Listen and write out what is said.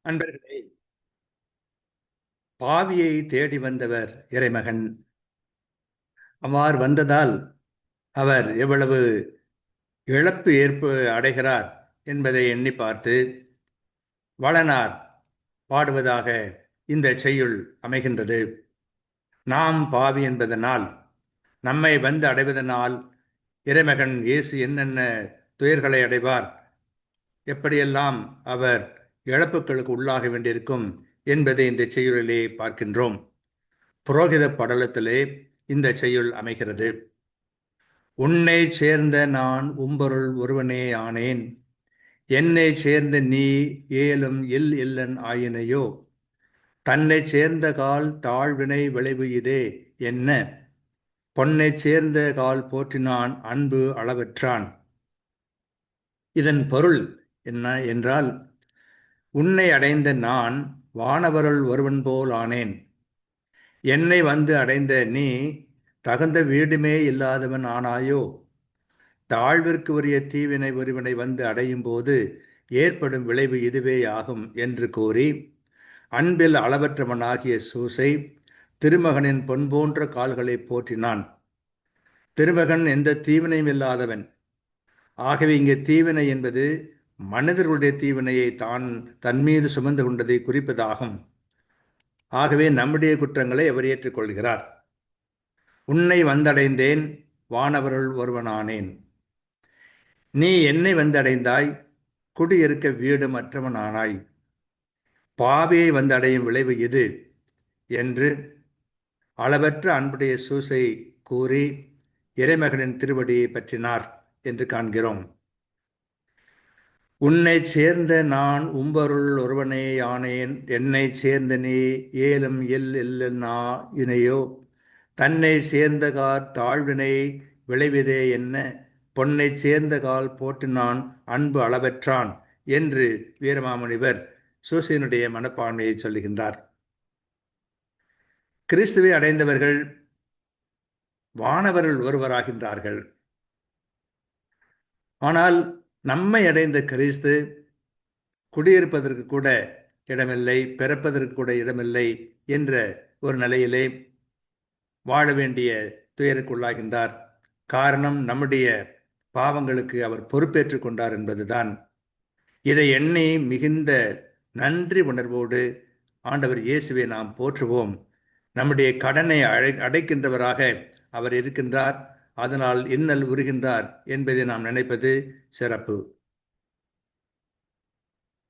அன்பர்களே, பாவியை தேடி வந்தவர் இறைமகன். அவ்வாறு வந்ததால் அவர் எவ்வளவு இழப்பு அடைகிறார் என்பதை எண்ணி பார்த்து வளனார் பாடுவதாக இந்த செய்யுள் அமைகின்றது. நாம் பாவி என்பதனால், நம்மை வந்து அடைவதனால் இறைமகன் இயேசு என்னென்ன துயர்களை அடைவார், எப்படியெல்லாம் அவர் இழப்புகளுக்கு உள்ளாக வேண்டியிருக்கும் என்பதை இந்த செய்யுளிலே பார்க்கின்றோம். புரோகித படலத்திலே இந்த செய்யுள் அமைகிறது. உன்னை சேர்ந்த நான் உம்பொருள் ஒருவனே ஆனேன், என்னை சேர்ந்த நீ ஏலும் இல்லன் ஆயினையோ, தன்னை சேர்ந்த கால் தாழ்வினை விளைவு இதே என்ன, பொன்னை சேர்ந்த கால் போற்றினான் அன்பு அளவற்றான். இதன் பொருள் என்ன என்றால், உன்னை அடைந்த நான் வானவருள் ஒருவன் போல் ஆனேன். என்னை வந்து அடைந்த நீ தகுந்த வீடுமே இல்லாதவன் ஆனாயோ. தாழ்விற்கு உரிய தீவினை ஒருவனை வந்து அடையும் போது ஏற்படும் விளைவு இதுவே ஆகும் என்று கூறி, அன்பில் அளவற்றவனாகிய சூசை திருமகனின் பொன் போன்ற கால்களை போற்றினான். திருமகன் எந்த தீவினையும் இல்லாதவன். ஆகவே இங்கே தீவினை என்பது மனிதர்களுடைய தீவினையை தன் மீது சுமந்து கொண்டதை குறிப்பதாகும். ஆகவே நம்முடைய குற்றங்களை அவர் ஏற்றுக்கொள்கிறார். உன்னை வந்தடைந்தேன், வானவருள் ஒருவனானேன். நீ என்னை வந்தடைந்தாய், குடியிருக்க வீடு மற்றவனானாய். பாவியை வந்தடையும் விளைவு இது என்று அளவற்ற அன்புடைய சூசை கூறி இறைமகனின் திருவடியை பற்றினார் என்று காண்கிறோம். உன்னை சேர்ந்த நான் உம்பருள் ஒருவனே ஆனேன், என்னை சேர்ந்த நீ ஏலும் இனையோ, தன்னை சேர்ந்த கார் தாழ்வினை விளைவிதே என்ன, பொன்னை சேர்ந்த கால் போற்றினான் அன்பு அளவற்றான் என்று வீரமாமுனிவர் சூசையினுடைய மனப்பான்மையை சொல்லுகின்றார். கிறிஸ்துவை அடைந்தவர்கள் வானவர்கள் ஒருவராகின்றார்கள். ஆனால் நம்மை அடைந்த கிறிஸ்து குடியிருப்பதற்கு கூட இடமில்லை, பிறப்பதற்கு கூட இடமில்லை என்ற ஒரு நிலையிலே வாழ வேண்டிய துயருக்குள்ளாகின்றார். காரணம், நம்முடைய பாவங்களுக்கு அவர் பொறுப்பேற்றுக் கொண்டார் என்பதுதான். இதை எண்ணி மிகுந்த நன்றி உணர்வோடு ஆண்டவர் இயேசுவை நாம் போற்றுவோம். நம்முடைய கடனை அடைக்கின்றவராக அவர் இருக்கின்றார். அதனால் இன்னல் உறுகின்றார் என்பதை நாம் நினைப்பது சிறப்பு.